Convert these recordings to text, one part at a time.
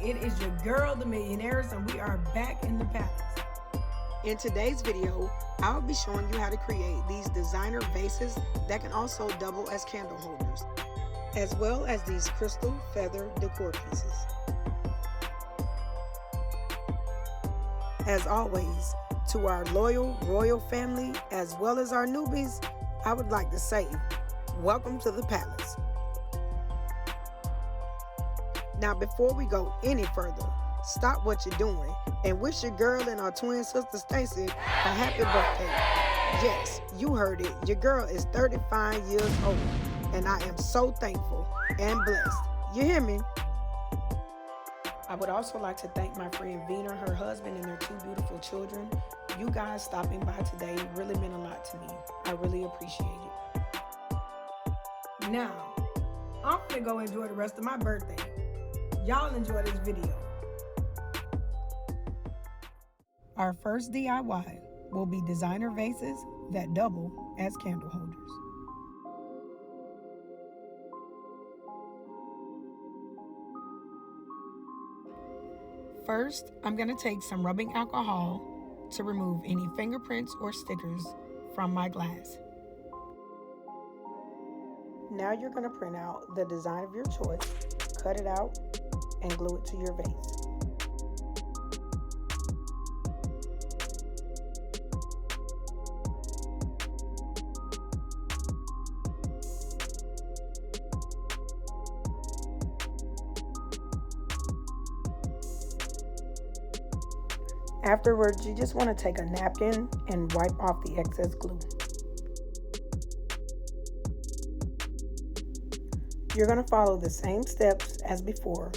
It is your girl, the Millionaires, and we are back in the palace. In today's video, I'll be showing you how to create these designer vases that can also double as candle holders, as well as these crystal feather decor pieces. As always, to our loyal royal family, as well as our newbies, I would like to say, welcome to the palace. Now, before we go any further, stop what you're doing and wish your girl and our twin sister Stacy a happy birthday. Yes, you heard it. Your girl is 35 years old, and I am so thankful and blessed. You hear me? I would also like to thank my friend Vina, her husband, and their two beautiful children. You guys stopping by today really meant a lot to me. I really appreciate it. Now, I'm gonna go enjoy the rest of my birthday. Y'all enjoy this video. Our first DIY will be designer vases that double as candle holders. First, I'm going to take some rubbing alcohol to remove any fingerprints or stickers from my glass. Now you're going to print out the design of your choice, cut it out, and glue it to your vase. Afterwards, you just want to take a napkin and wipe off the excess glue. You're going to follow the same steps as before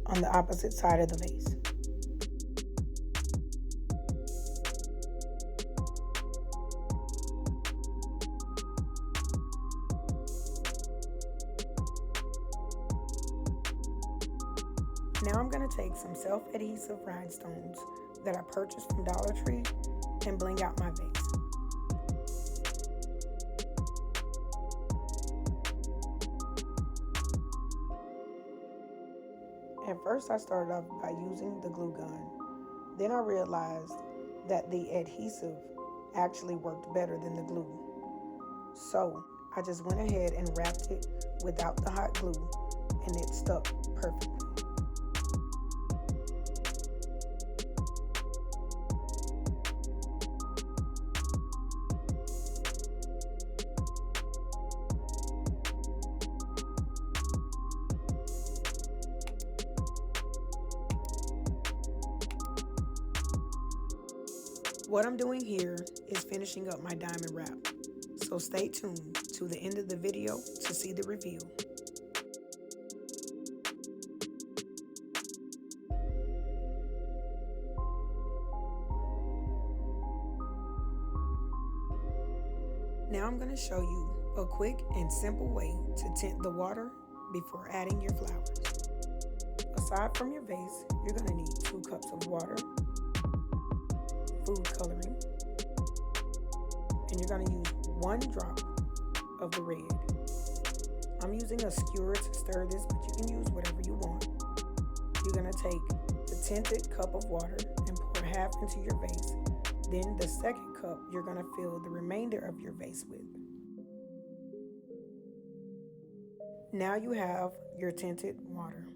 on the opposite side of the vase. Now I'm going to take some self-adhesive rhinestones that I purchased from Dollar Tree and bling out my vase. At first I started off by using the glue gun. Then I realized that the adhesive actually worked better than the glue. So I just went ahead and wrapped it without the hot glue, and it stuck perfectly. What I'm doing here is finishing up my diamond wrap, so stay tuned to the end of the video to see the reveal. Now I'm going to show you a quick and simple way to tint the water before adding your flowers. Aside from your vase, you're going to need 2 cups of water, food coloring, and you're going to use 1 drop of the red. I'm using a skewer to stir this, but you can use whatever you want. You're going to take the tinted cup of water and pour half into your vase. Then the second cup you're going to fill the remainder of your vase with. Now you have your tinted water.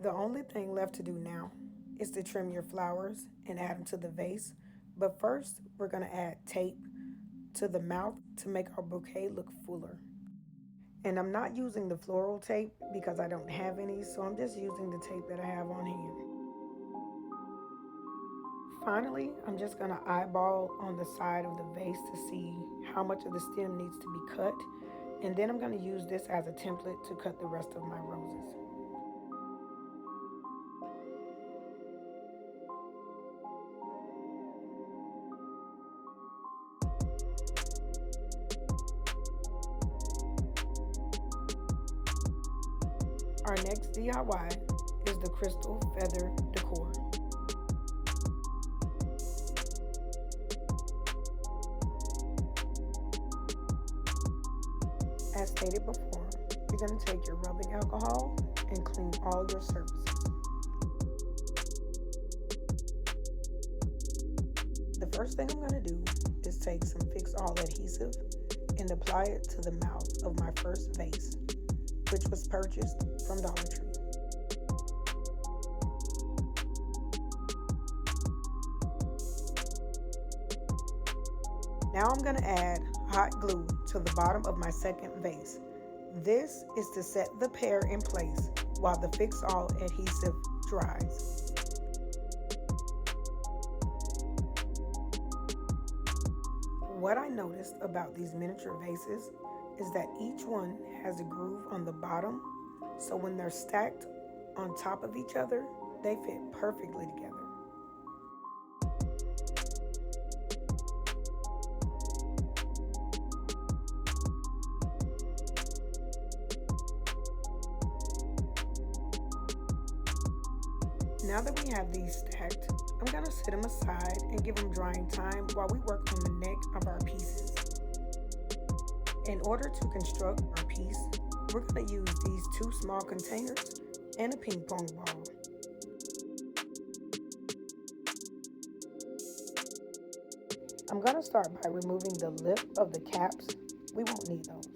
The only thing left to do now is to trim your flowers and add them to the vase. But first, we're going to add tape to the mouth to make our bouquet look fuller. And I'm not using the floral tape because I don't have any, so I'm just using the tape that I have on hand. Finally, I'm just going to eyeball on the side of the vase to see how much of the stem needs to be cut. And then I'm going to use this as a template to cut the rest of my roses. Our next DIY is the crystal feather decor. As stated before, you're going to take your rubbing alcohol and clean all your surfaces. The first thing I'm going to do is take some Fix All adhesive and apply it to the mouth of my first vase, which was purchased from Dollar Tree. Now I'm going to add hot glue to the bottom of my second vase. This is to set the pear in place while the Fix All adhesive dries. What I noticed about these miniature vases is that each one has a groove on the bottom, so when they're stacked on top of each other, they fit perfectly together. Now that we have these stacked, I'm going to set them aside and give them drying time while we work on the neck of our pieces. In order to construct our piece, we're going to use these 2 small containers and a ping pong ball. I'm going to start by removing the lip of the caps. We won't need those.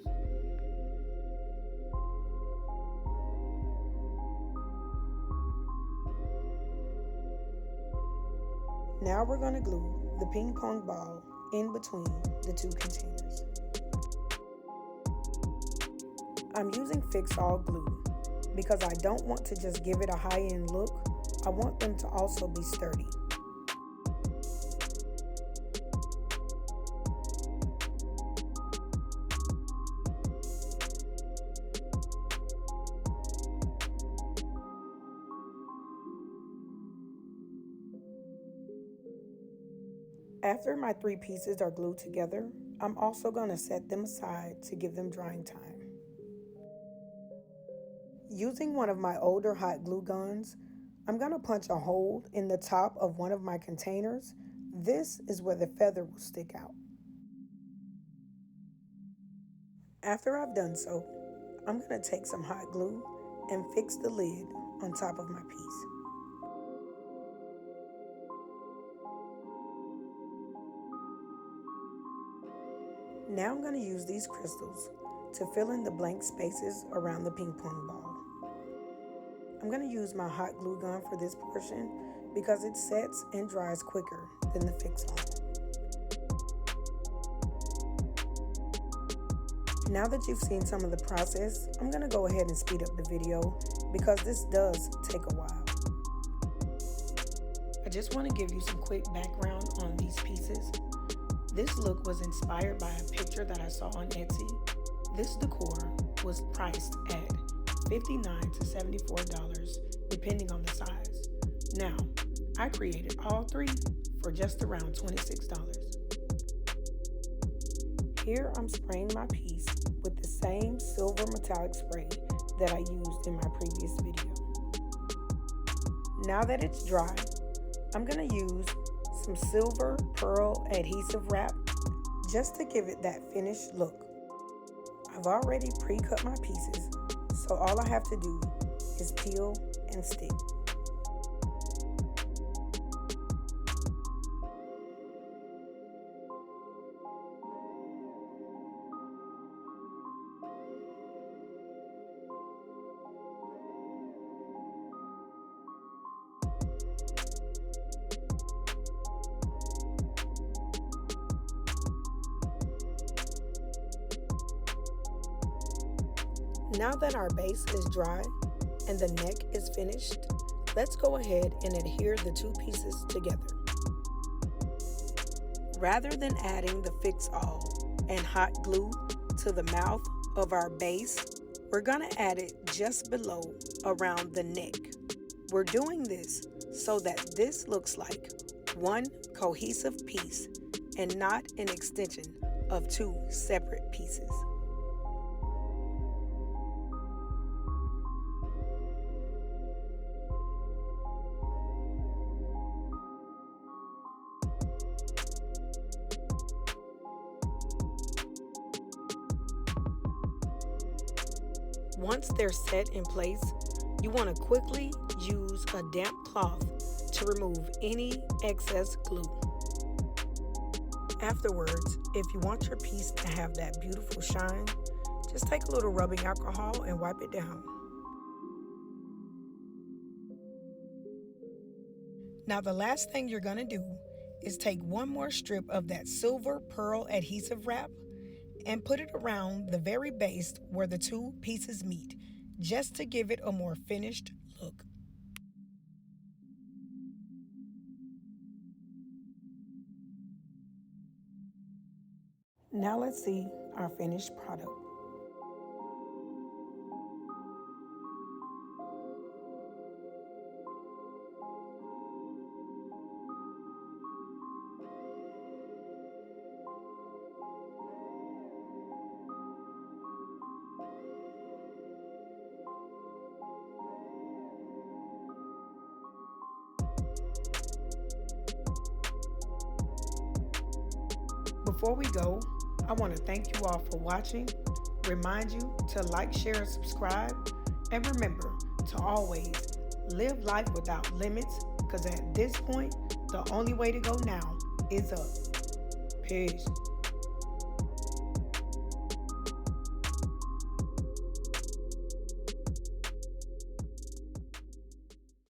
Now we're going to glue the ping pong ball in between the 2 containers. I'm using Fix All glue because I don't want to just give it a high-end look. I want them to also be sturdy. After my 3 pieces are glued together, I'm also going to set them aside to give them drying time. Using one of my older hot glue guns, I'm going to punch a hole in the top of one of my containers. This is where the feather will stick out. After I've done so, I'm going to take some hot glue and fix the lid on top of my piece. Now I'm going to use these crystals to fill in the blank spaces around the ping pong ball. I'm going to use my hot glue gun for this portion because it sets and dries quicker than the Fix All. Now that you've seen some of the process, I'm going to go ahead and speed up the video because this does take a while. I just want to give you some quick background on these pieces. This look was inspired by a picture that I saw on Etsy. This decor was priced at $59 to $74 depending on the size. Now, I created all 3 for just around $26. Here I'm spraying my piece with the same silver metallic spray that I used in my previous video. Now that it's dry, I'm going to use some silver pearl adhesive wrap just to give it that finished look. I've already pre-cut my pieces, so all I have to do is peel and stick. Now that our base is dry and the neck is finished, let's go ahead and adhere the 2 pieces together. Rather than adding the Fix All and hot glue to the mouth of our base, we're going to add it just below around the neck. We're doing this so that this looks like one cohesive piece and not an extension of 2 separate pieces. Once they're set in place, you want to quickly use a damp cloth to remove any excess glue. Afterwards, if you want your piece to have that beautiful shine, just take a little rubbing alcohol and wipe it down. Now the last thing you're going to do is take one more strip of that silver pearl adhesive wrap and put it around the very base where the two pieces meet, just to give it a more finished look. Now let's see our finished product. Before we go, I want to thank you all for watching, remind you to like, share, and subscribe, and remember to always live life without limits, because at this point, the only way to go now is up. Peace.